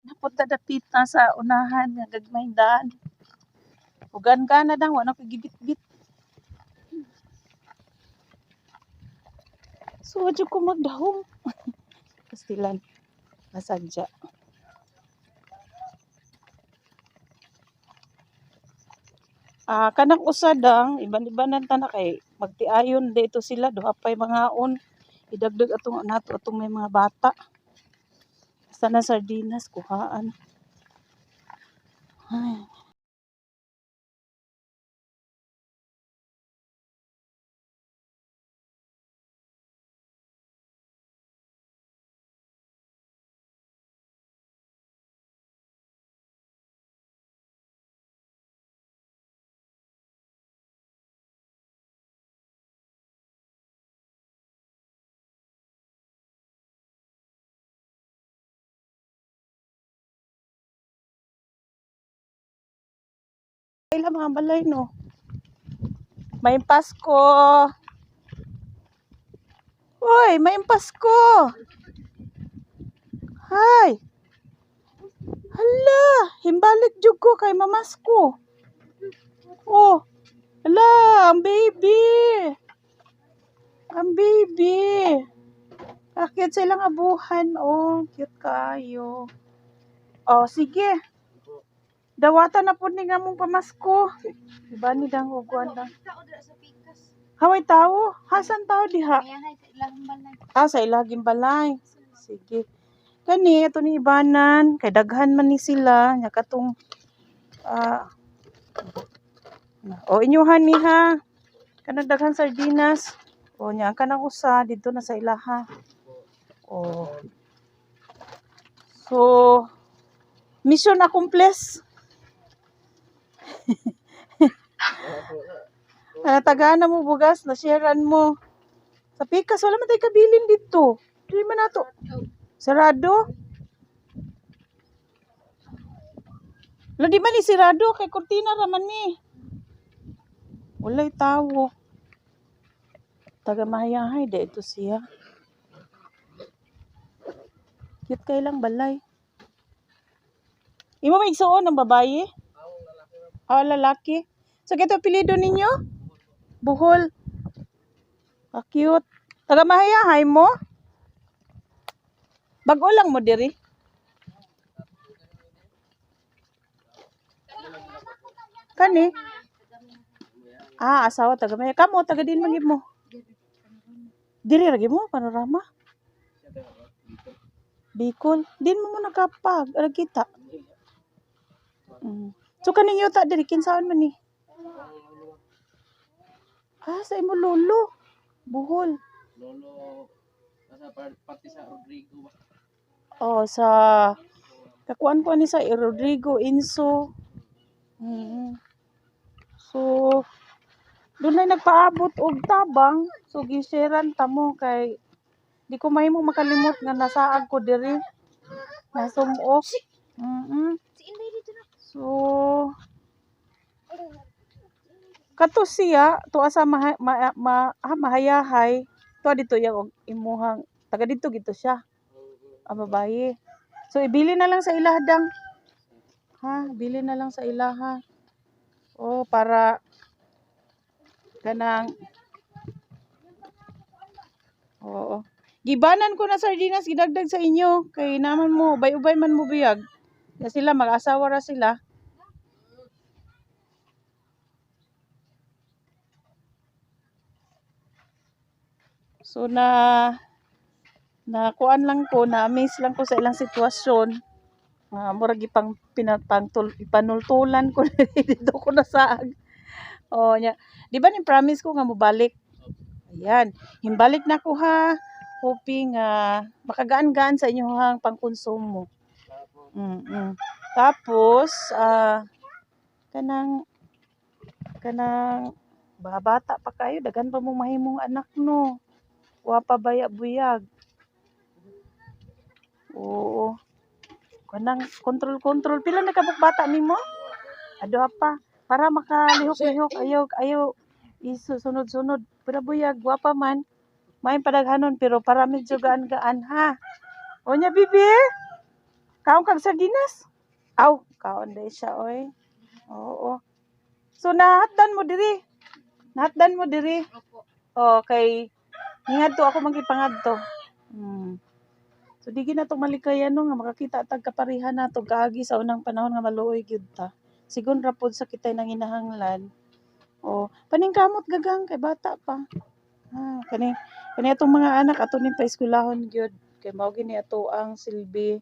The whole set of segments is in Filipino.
Napunta dapit na sa unahan nga gagmay daan. Ugan ka na dang wala pagibit-bit. So adyo ko magdahom. Pastilan. Masadya. Kanang usadang iban-ibanan ta na kay magtiayon dito sila duha pay mangaon. Idagdag atong nato atong may mga bata. Basta na sardinas kuhaan. Ay. Ila mga balay no. May Pasko. Hoy, may Pasko. Hay. Hala, himbalik jud ko kay mamasko. Oh. Hala, ang baby. Ang baby. Akit silang abuhan. Oh, cute kayo. Oh, sige. Dawatan na po ni nga mong pamasko. Diba ni dang uguan lang. Haway tao? Hasan tao diha? Sa ilaging balay. Sige. Kani, ito ni ibanan. Kay daghan man ni sila. Nya katong inyuhan ni ha. Kanang daghan sardinas. Nya kanang usa dito na sa ilaha. So, mission accomplished. Tagaan na mo bugas, nasharean mo. Sa pikas, wala man tayo kabilin dito. Di man nato. Sarado? Di man ni sirado, kay kurtina raman ni. Walay tawo. Taga mahayahay, da ito siya. Cute kay lang balay. Imo may igsuon ng babae? Lalaki. So, kito apelido ninyo? Buhol. Cute. Taga mahayahay mo? Bago lang mo diri? Kani? Asawa taga mahayahay. Kamo, taga din magib mo? Diri lagi mo, panorama? Bicol. Din mo nakapag. Kita. So, kaninyo ta diri, kinsaan man ni? Sa imo lolo. Buhol. Lolo, nasa pati sa Rodrigo ba? Sa kakuan ko ni sa Rodrigo Inso. So, doon ay nagpaabot og tabang. So, gisharean ta mo kay di ko mahimo makalimot nga nasaag ko diri. Nasumuo. So, kato siya, tuwa sa mahayahay, tuwa dito yung imuhang, taga dito gito siya, ang babae. So, ibili na lang sa ilahdang. Bili na lang sa ilaha. Para kanang, gibanan ko na sardinas, gidagdag sa inyo, kay naman mo, ubay-ubay man mo biyag. Na sila, mag-asawa ra sila. So, kuan lang ko, na-amaze lang ko sa ilang sitwasyon. Murag ipang ipanultulan ko dito ko nasaag. Nya. Di ba ni promise ko nga mobalik? Ayan. Himbalik na ko ha. Hoping makagaan-gaan sa inyong pangkonsumo. Tapos, kanang bata pa kayo, dagan pa mong mahimong anak no. Wa pa baya-buyag. Oo. Kanang kontrol. Pila na kabuk bata nimo? Ado pa. Para makalihok-lihok. Ayaw isusunod-sunod. Pero buyag, wa pa man. May padaghanon pero para medyo gaan-gaan ha. Nya bibi? Kaon kag sardinas? Aw, kaon day siya oy. Oo. So nahatdan mo diri. Nahatdan mo diri. Opo. Okay. Ngadto ako magipangadto. Hmm. So di na to malikayan no nga makakita tag kaparihan nato kaagi sa unang panahon nga maluoy gyud ta. Sigon ra pod sa kitay nang hinahanglan. O, paningkamot gagang kay bata pa. Kani atong mga anak ato ning paeskwelahon gyud kay mao gini ato ang silbi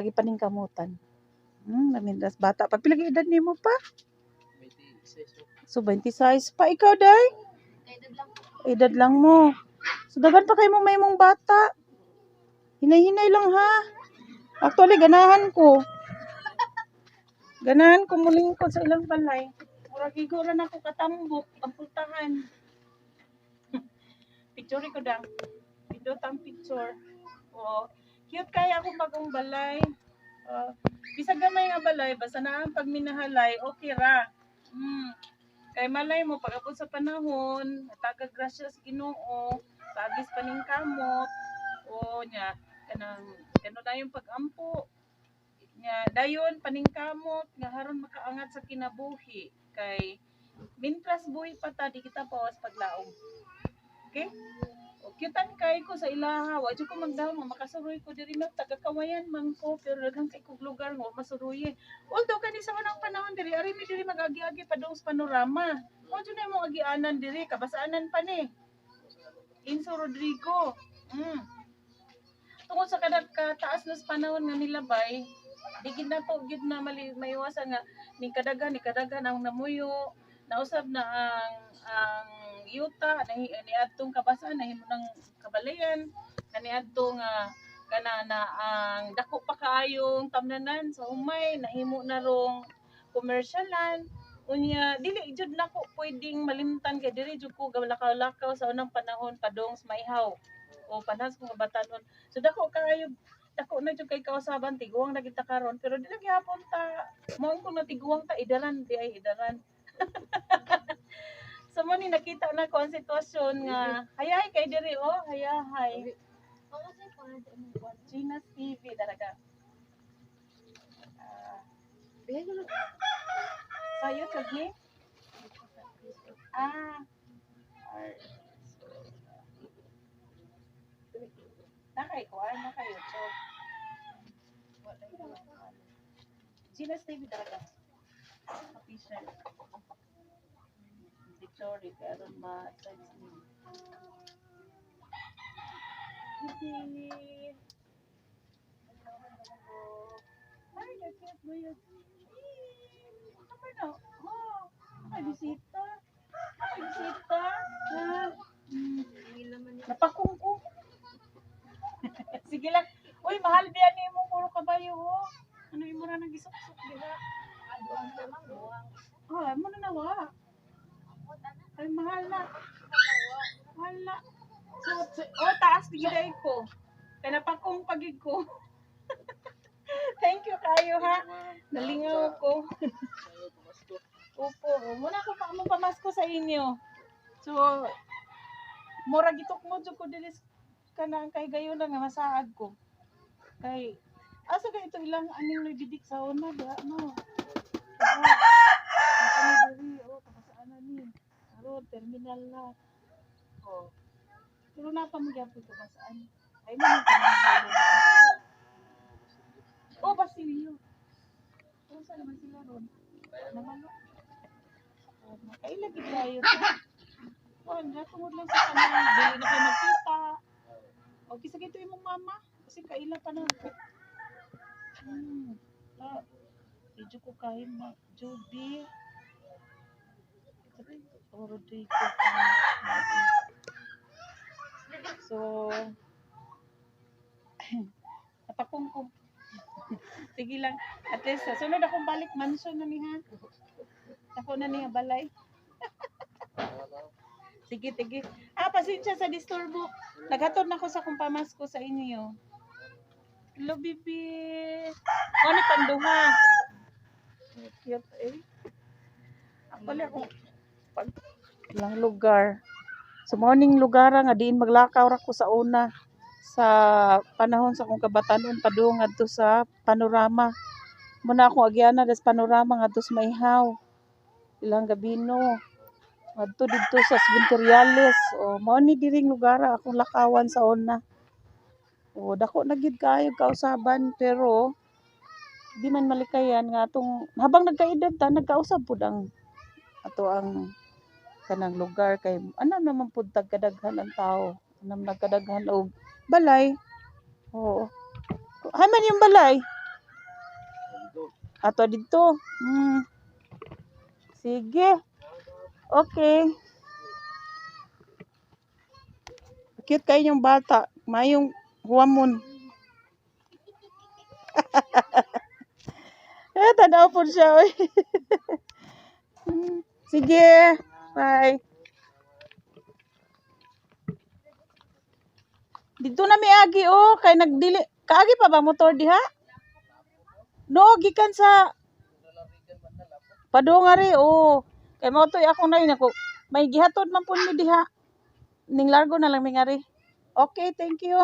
gipaningkamutan. Namindas bata pa. Pila ka edad nimo pa? 26 po. So 26 pa ikaw day? Kaedad lang po. Edad lang mo. So dagan pa kay mo may mong bata. Hinay-hinay lang ha. Actually ganahan ko. Ganahan ko mulingkod sa ilang balay. Murag igora na ako katambok ang pultahan. Picture ko dang. Pindot ang picture. Oo. Cute kaya akong bagong balay. Bisag gamay nga balay, basta na ang pagminahalay, okay ra. Kay malay mo, pag-abot sa panahon, tagag grasya sa Ginoo, tagis paningkamot, o nya, kano na yung pag-ampo, nya, dayon paningkamot, nga haron makaangat sa kinabuhi, kay, mintras buhi pa ta, di kita pawas paglaom. Okay? O, cutean kay ko sa ilaha, wadyo ko magdahon, makasuroy ko diri na, taga-kawayan man ko, pero daghang kay kog lugar, nga masuroy. Although, kani sa manang panahon diri, ari mi diri mag-agi-agi pa doon sa panorama. Wadyo na yung agianan diri, kabasaanan pa ni. Inso Rodrigo. Tungod sa kadat kataas na sa panahon nga nilabay, di gid na to gid na maiwasan nga ni kadagan ang namuyo, nausab na ang yuta ni adtong kabasan nahimo ng kabalayan kani adto nga kana na ang dako pa kaayong tamnanan sa humay nahimo na rong komersyalan unya dili jud nako pwedeng malimtan kay diri jud ko galakaw-lakaw sa unang panahon padong sa Mayhaw o panas kung batanon so dako na jud kay kausaban tiguang na kita karon pero dili gyapon ta mo kung natiguang ta idaran di ay idaran. So mo ni nakita na ko ang sitwasyon nga hayay kay diri hayahay. Gina's TV talaga. Sa YouTube ni? Nakay ko naka YouTube. Gina's TV talaga. Official. Sorry, pero ma-sense ni. Hindi. Ay, nagkit mo yun. Ano na? Ay, bisita. Ay, bisita. Napakong ko. Sige lang. Uy, mahal biya ni mo puro kabayo, Ano yung mura nang gisok-sok, di ba? Mo na nawa. Ay, mahal na. Mahal na. So, taas tigilay ko. Kaya napakong pagig ko. Thank you kayo ha. Nalingaw ko. Opo. Muna ko mo pamasko sa inyo. So, mura gitok mo jud ko dili kana kay gayon nga masaad ko. Kay asa ka ito ilang aning nagdidik sa una ba no. Kapasaan ni. Aro terminal na. Pero na pa magyapon ko basaan. Ay mo ni Basilio. Kung saan naman sila ron? Naman no? Makailag tayo. Tungod lang sa kanang dili na kayo magkita. Okay, sa gito imong mama. Kasi kaila pa na. Medyo ko kain na. Judy. Rodrigo. So, napakungkong. Sige lang. At least, sunod akong balik mansion na niha. Ako na niya balay. Sige. Pasensya sa disturbo. Naghatod na ko sa kung pamasko sa inyo. Hello, baby. Ano panduha? Cute, Actually, ako ilang lugar. So, morning lugar nga diin maglakaw ra ko sa una. sa panahon sa akong kabatanon padung ngadto sa panorama. Muna akong agyana des panorama ngadto sa Maihaw. Ilang gabino. Ngadto didto sa Cementeriales. O mao ni diring lugar akong lakawan sa una. O dako na gid kaayo kausaban pero di man malikayan nga atong habang nagkaedad ta nagkausab pud ang ato ang kanang lugar kay ano naman pud tag kadaghan ang tao. Anam nagkadaghan og balay. Oo. Haman yung balay. Ato dito. Sige. Okay. Cute kayo yung bata. Mayong huwamon. Tanaw po siya. Oy. Sige. Bye. Dito na may agi kay nagdili. Kaagi pa ba motor diha? No, gikan sa Padungari Kay mao toy ako na ako. May gihatod man pud mi diha. Ning largo na lang mi ngari. Okay, thank you.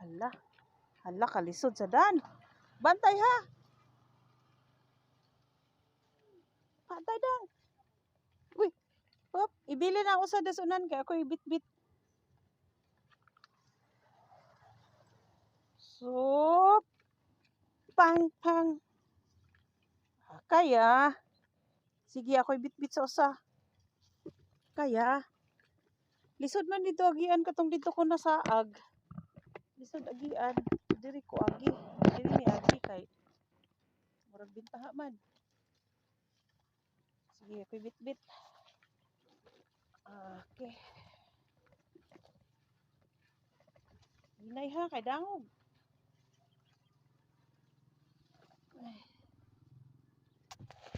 Hala. Hala kalisod sa dan. Bantay ha. Bantay dan. Uy. Hop, ibili na ako sa dasunan kay ako ibit-bit. So, pang. Kaya. Sige, ako ibit-bit sa usa. Kaya. Lisod man dito agian katong dito ko nasaag. Lisod agian. Diri ko agi. Diri ni agi kay. Murag bintaha man. Sige, ako ibit-bit. Okay. Hinay ha, kay dangog.